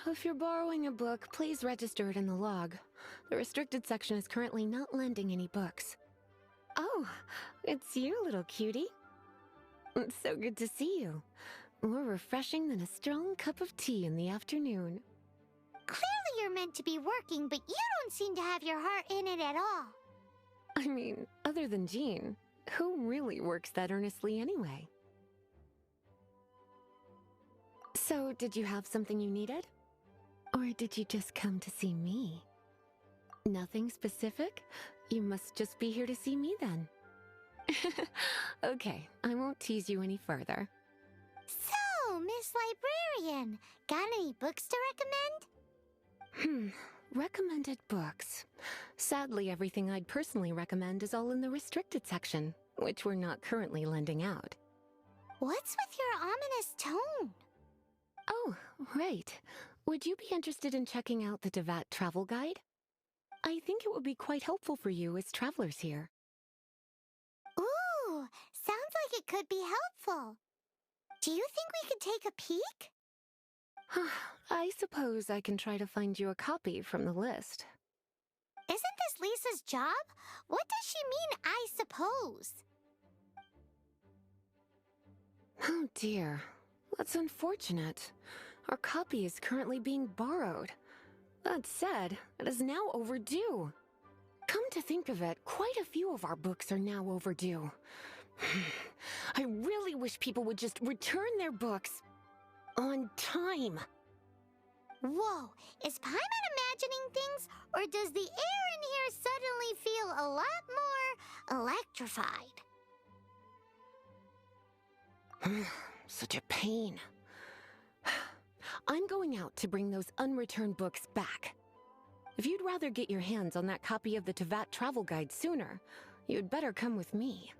if you're borrowing a book, please register it in the log. The restricted section is currently not lending any books. Oh, it's you, little cutie. It's so good to see you. More refreshing than a strong cup of tea in the afternoon. Clearly you're meant to be working, but you don't seem to have your heart in it at all. I mean, other than Jean, who really works that earnestly anyway? So, did you have something you needed? Or did you just come to see me? Nothing specific? You must just be here to see me then. Okay, I won't tease you any further. So, Miss Librarian, got any books to recommend? Recommended books. Sadly, everything I'd personally recommend is all in the restricted section, which we're not currently lending out. What's with your ominous tone? Oh, right. Would you be interested in checking out the Devat travel guide? I think it would be quite helpful for you as travelers here. Ooh, sounds like it could be helpful. Do you think we could take a peek? I suppose I can try to find you a copy from the list. Isn't this Lisa's job? What does she mean, I suppose? Oh dear, that's unfortunate. Our copy is currently being borrowed. That said, it is now overdue. Come to think of it, quite a few of our books are now overdue. I really wish people would just return their books on time. Whoa, is Paimon imagining things, or does the air in here suddenly feel a lot more electrified? Such a pain. I'm going out to bring those unreturned books back. If you'd rather get your hands on that copy of the Tevat travel guide sooner, you'd better come with me.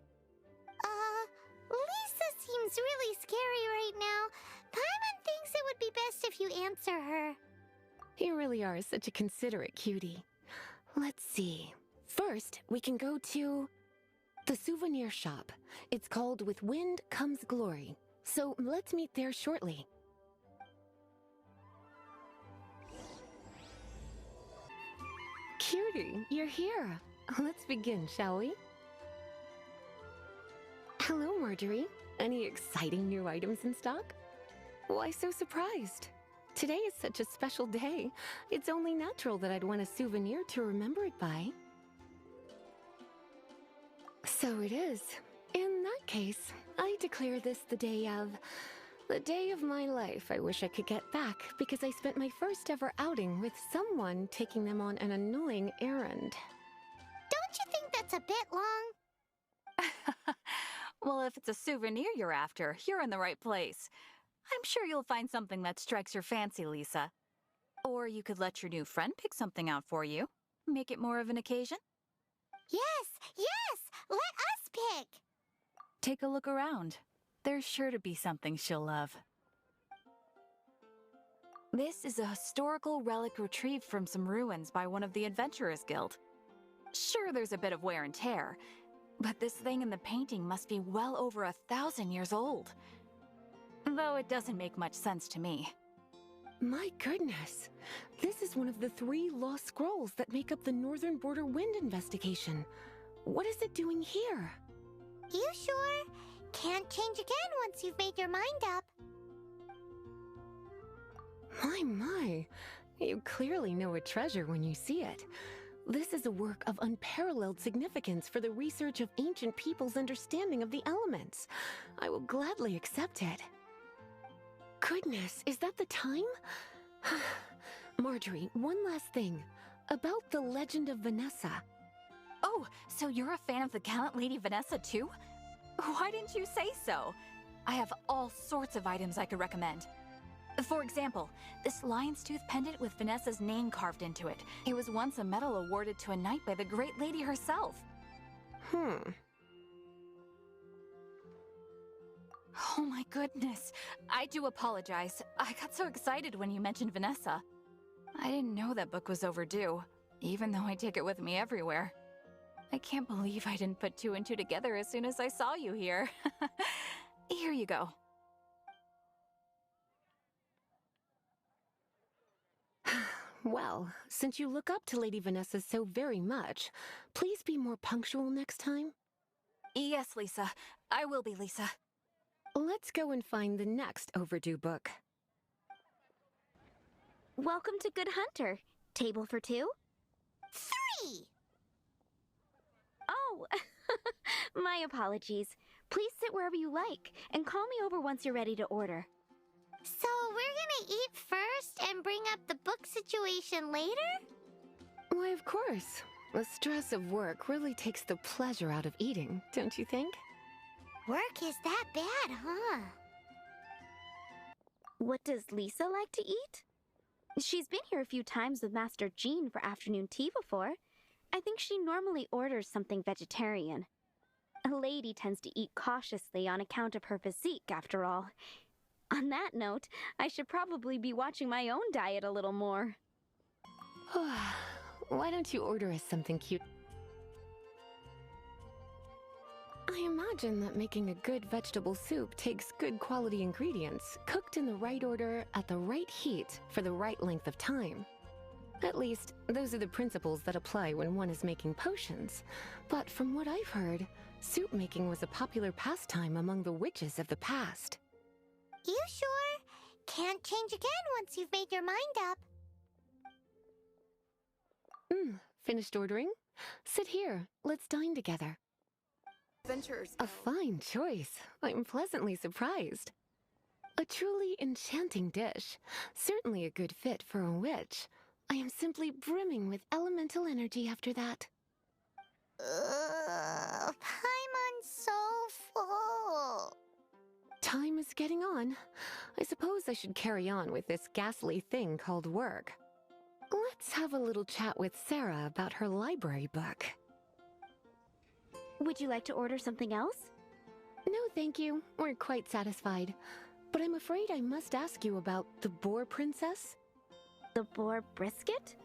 Lisa seems really scary right now. Paimon thinks it would be best if you answer her. You really are such a considerate cutie. Let's see. First, we can go to the souvenir shop. It's called With Wind Comes Glory. So let's meet there shortly. Cutie, you're here. Let's begin, shall we? Hello, Marjorie. Any exciting new items in stock? Why so surprised? Today is such a special day. It's only natural that I'd want a souvenir to remember it by. So it is. In that case, I declare this the day of my life I wish I could get back because I spent my first ever outing with someone taking them on an annoying errand. Don't you think that's a bit long? Well, if it's a souvenir you're after, you're in the right place. I'm sure you'll find something that strikes your fancy, Lisa. Or you could let your new friend pick something out for you. Make it more of an occasion. Yes! Let us pick! Take a look around. There's sure to be something she'll love. This is a historical relic retrieved from some ruins by one of the Adventurers Guild. Sure, there's a bit of wear and tear, but this thing in the painting must be well over 1,000 years old. Though it doesn't make much sense to me. My goodness! This is one of the 3 lost scrolls that make up the Northern Border Wind investigation. What is it doing here? You sure? Can't change again once you've made your mind up. My. You clearly know a treasure when you see it. This is a work of unparalleled significance for the research of ancient people's understanding of the elements. I will gladly accept it. Goodness, is that the time? Marjorie, one last thing. About the legend of Vanessa. Oh, so you're a fan of the gallant Lady Vanessa too? Why didn't you say so? I have all sorts of items I could recommend. For example, this lion's tooth pendant with Vanessa's name carved into it. It was once a medal awarded to a knight by the great lady herself. Oh my goodness. I do apologize. I got so excited when you mentioned Vanessa. I didn't know that book was overdue, even though I take it with me everywhere. I can't believe I didn't put 2 and 2 together as soon as I saw you here. Here you go. Well, since you look up to Lady Vanessa so very much, please be more punctual next time. Yes, Lisa. I will be, Lisa. Let's go and find the next overdue book. Welcome to Good Hunter. Table for two? 3! Oh, my apologies. Please sit wherever you like, and call me over once you're ready to order. So we're gonna eat first and bring up the book situation later? Why, of course. The stress of work really takes the pleasure out of eating, don't you think? Work is that bad, huh? What does Lisa like to eat? She's been here a few times with Master Jean for afternoon tea before. I think she normally orders something vegetarian. A lady tends to eat cautiously on account of her physique, after all. On that note, I should probably be watching my own diet a little more. Why don't you order us something cute? I imagine that making a good vegetable soup takes good quality ingredients, cooked in the right order, at the right heat, for the right length of time. At least, those are the principles that apply when one is making potions. But from what I've heard, soup making was a popular pastime among the witches of the past. You sure? Can't change again once you've made your mind up. Finished ordering? Sit here, let's dine together. Adventures. A fine choice. I'm pleasantly surprised. A truly enchanting dish. Certainly a good fit for a witch. I am simply brimming with elemental energy after that. Paimon's so full. Time is getting on. I suppose I should carry on with this ghastly thing called work. Let's have a little chat with Sarah about her library book. Would you like to order something else? No, thank you. We're quite satisfied. But I'm afraid I must ask you about the Boar Princess. The boar brisket?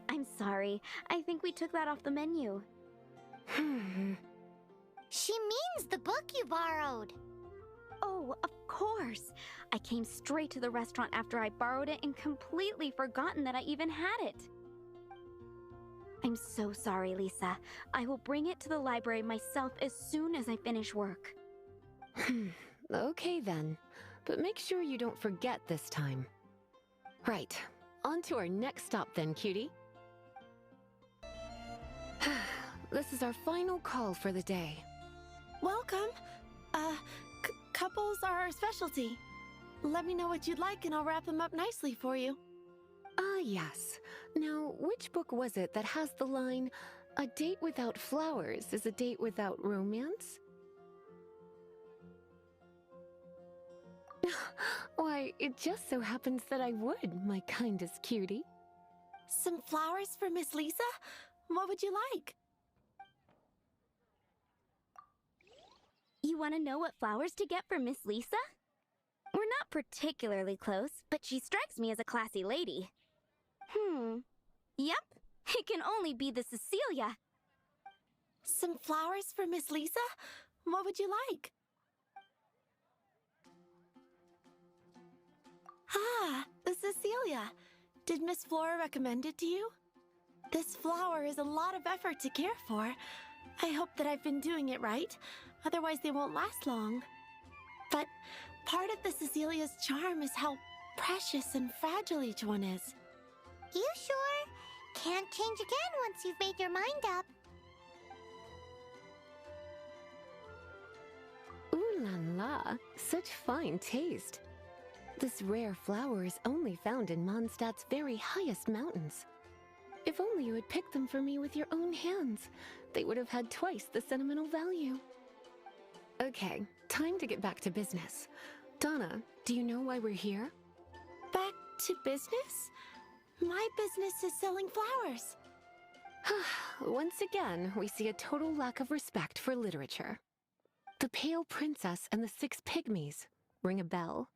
I'm sorry. I think we took that off the menu. She means the book you borrowed. Oh, of course. I came straight to the restaurant after I borrowed it and completely forgotten that I even had it. I'm so sorry, Lisa. I will bring it to the library myself as soon as I finish work. Okay then. But make sure you don't forget this time. Right. On to our next stop then, cutie. This is our final call for the day. Welcome. Couples are our specialty. Let me know what you'd like and I'll wrap them up nicely for you. Ah, yes. Now, which book was it that has the line, "A date without flowers is a date without romance"? Why, it just so happens that I would, my kindest cutie. Some flowers for Miss Lisa? What would you like? You want to know what flowers to get for Miss Lisa? We're not particularly close, but she strikes me as a classy lady. Yep, it can only be the Cecilia. Some flowers for Miss Lisa? What would you like? Ah, the Cecilia. Did Miss Flora recommend it to you? This flower is a lot of effort to care for. I hope that I've been doing it right, otherwise they won't last long. But part of the Cecilia's charm is how precious and fragile each one is. You sure? Can't change again once you've made your mind up. Ooh la la, such fine taste. This rare flower is only found in Mondstadt's very highest mountains. If only you had picked them for me with your own hands, they would have had twice the sentimental value. Okay, time to get back to business. Donna, do you know why we're here? Back to business? My business is selling flowers. Once again, we see a total lack of respect for literature. The Pale Princess and the Six Pygmies. Ring a bell?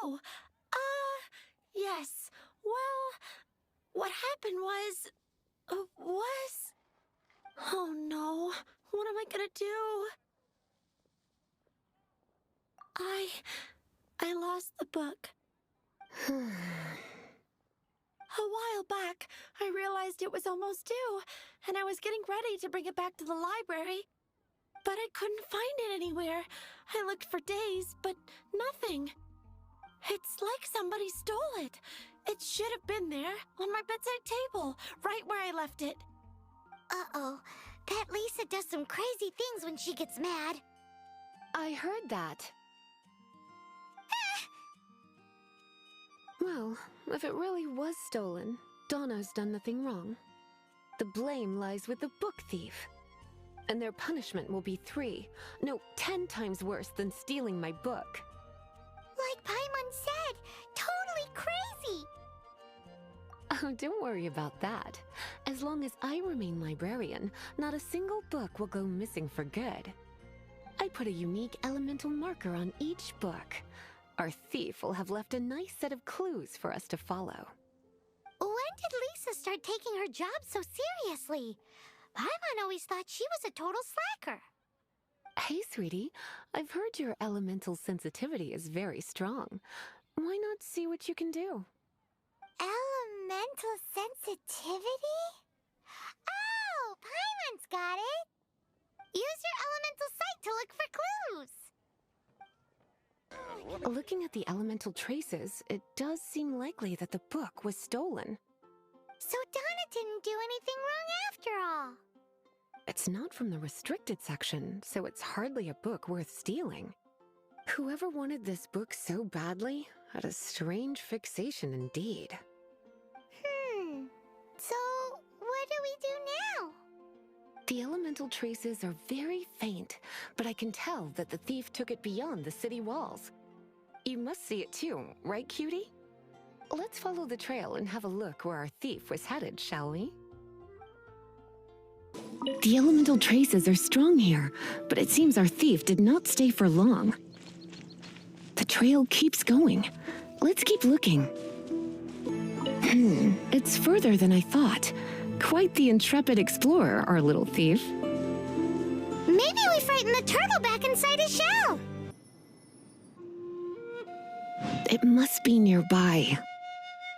Oh, yes. Well, what happened was... Oh no, what am I gonna do? I lost the book. A while back, I realized it was almost due, and I was getting ready to bring it back to the library. But I couldn't find it anywhere. I looked for days, but nothing. It's like somebody stole it. It should have been there, on my bedside table, right where I left it. Uh-oh. That Lisa does some crazy things when she gets mad. I heard that. Well, if it really was stolen, Donna's done nothing wrong. The blame lies with the book thief. And their punishment will be 10 times worse than stealing my book. Like Paimon said, totally crazy. Oh, don't worry about that. As long as I remain librarian, not a single book will go missing for good. I put a unique elemental marker on each book. Our thief will have left a nice set of clues for us to follow. When did Lisa start taking her job so seriously? Paimon always thought she was a total slacker. Hey, sweetie, I've heard your elemental sensitivity is very strong. Why not see what you can do? Elemental sensitivity? Oh, Paimon's got it! Use your elemental sight to look for clues! Looking at the elemental traces, it does seem likely that the book was stolen. So Donna didn't do anything wrong after all. It's not from the restricted section, so it's hardly a book worth stealing. Whoever wanted this book so badly had a strange fixation indeed. So what do we do now? The elemental traces are very faint, but I can tell that the thief took it beyond the city walls. You must see it too, right, cutie? Let's follow the trail and have a look where our thief was headed, shall we? The elemental traces are strong here, but it seems our thief did not stay for long. The trail keeps going. Let's keep looking. It's further than I thought. Quite the intrepid explorer, our little thief. Maybe we frightened the turtle back inside his shell. It must be nearby.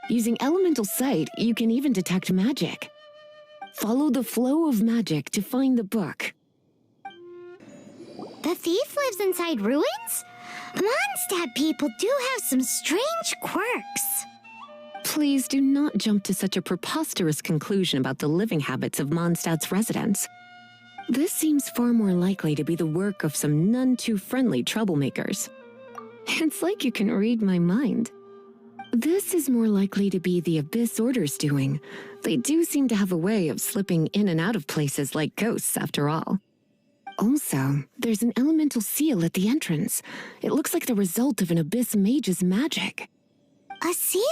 Using elemental sight, you can even detect magic. Follow the flow of magic to find the book. The thief lives inside ruins? Mondstadt people do have some strange quirks. Please do not jump to such a preposterous conclusion about the living habits of Mondstadt's residents. This seems far more likely to be the work of some none-too-friendly troublemakers. It's like you can read my mind. This is more likely to be the Abyss Order's doing. They do seem to have a way of slipping in and out of places like ghosts, after all. Also, there's an elemental seal at the entrance. It looks like the result of an Abyss mage's magic. A seal?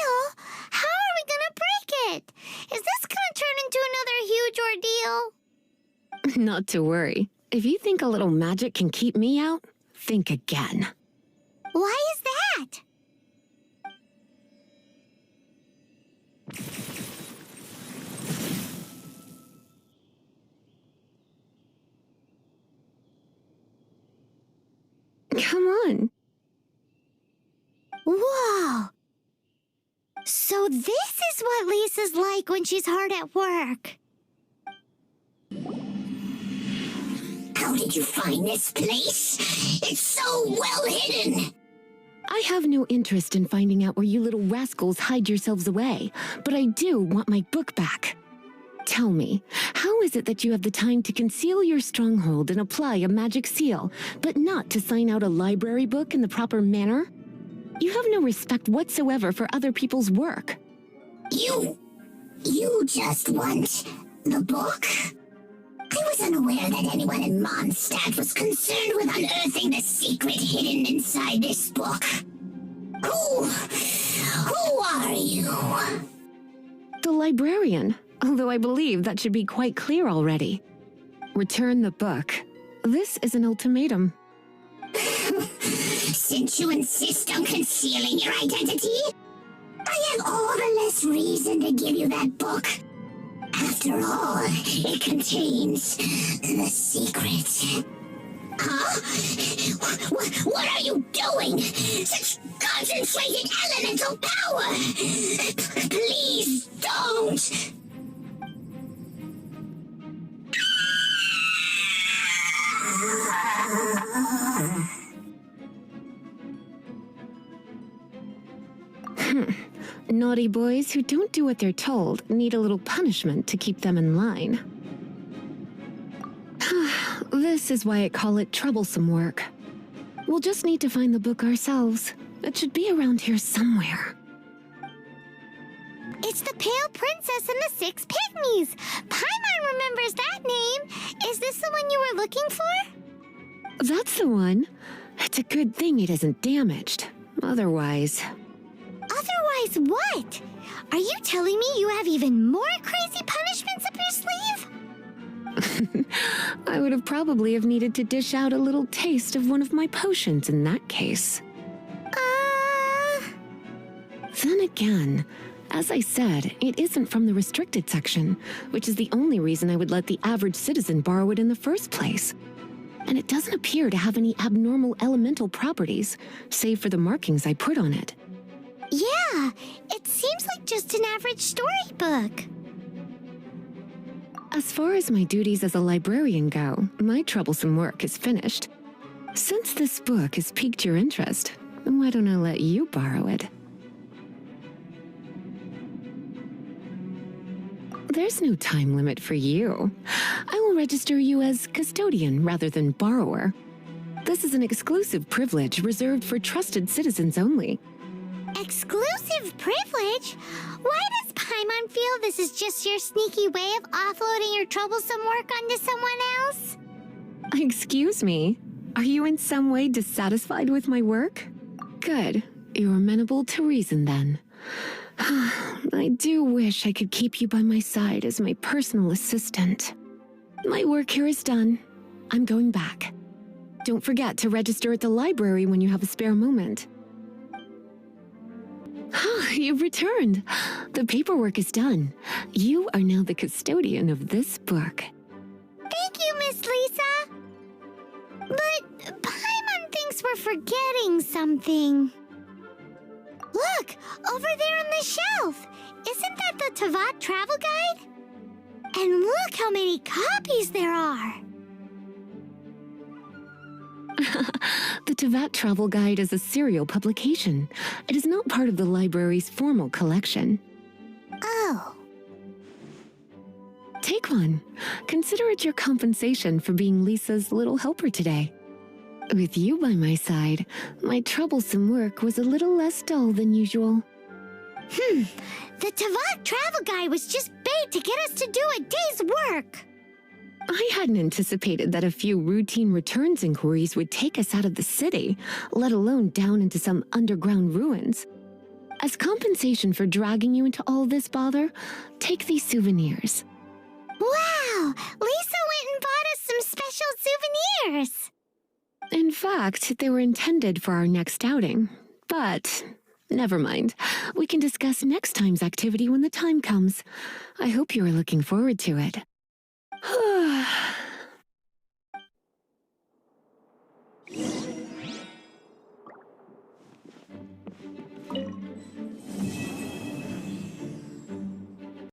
How are we gonna break it? Is this gonna turn into another huge ordeal? Not to worry. If you think a little magic can keep me out, think again. Why is that? Come on. Whoa! So this is what Lisa's like when she's hard at work. How did you find this place? It's so well hidden. I have no interest in finding out where you little rascals hide yourselves away, but I do want my book back. Tell me, how is it that you have the time to conceal your stronghold and apply a magic seal, but not to sign out a library book in the proper manner? You have no respect whatsoever for other people's work. You just want the book? I was unaware that anyone in Mondstadt was concerned with unearthing the secret hidden inside this book. Who are you? The librarian, although I believe that should be quite clear already. Return the book. This is an ultimatum. Since you insist on concealing your identity, I have all the less reason to give you that book. After all, it contains the secret. Huh? What are you doing? Such concentrated elemental power! Please don't! Naughty boys who don't do what they're told need a little punishment to keep them in line. This is why I call it troublesome work. We'll just need to find the book ourselves. It should be around here somewhere. It's the Pale Princess and the Six Pygmies! Paimon remembers that name! Is this the one you were looking for? That's the one. It's a good thing it isn't damaged. Otherwise... Otherwise what? Are you telling me you have even more crazy punishments up your sleeve? I would have probably have needed to dish out a little taste of one of my potions in that case. Then again, as I said, it isn't from the restricted section, which is the only reason I would let the average citizen borrow it in the first place. And it doesn't appear to have any abnormal elemental properties, save for the markings I put on it. Yeah, it seems like just an average storybook. As far as my duties as a librarian go, my troublesome work is finished. Since this book has piqued your interest, why don't I let you borrow it? There's no time limit for you. I will register you as custodian rather than borrower. This is an exclusive privilege reserved for trusted citizens only. Exclusive privilege? Why does Paimon feel this is just your sneaky way of offloading your troublesome work onto someone else? Excuse me? Are you in some way dissatisfied with my work? Good. You're amenable to reason then. I do wish I could keep you by my side as my personal assistant. My work here is done. I'm going back. Don't forget to register at the library when you have a spare moment. You've returned. The paperwork is done. You are now the custodian of this book. Thank you, Miss Lisa. But Paimon thinks we're forgetting something. Look, over there on the shelf. Isn't that the Teyvat travel guide? And look how many copies there are. The Teyvat Travel Guide is a serial publication. It is not part of the library's formal collection. Oh. Take one. Consider it your compensation for being Lisa's little helper today. With you by my side, my troublesome work was a little less dull than usual. The Teyvat travel guide was just bait to get us to do a day's work. I hadn't anticipated that a few routine returns inquiries would take us out of the city, let alone down into some underground ruins. As compensation for dragging you into all this bother, take these souvenirs. Wow! Lisa went and bought us some special souvenirs! In fact, they were intended for our next outing. But, never mind. We can discuss next time's activity when the time comes. I hope you are looking forward to it.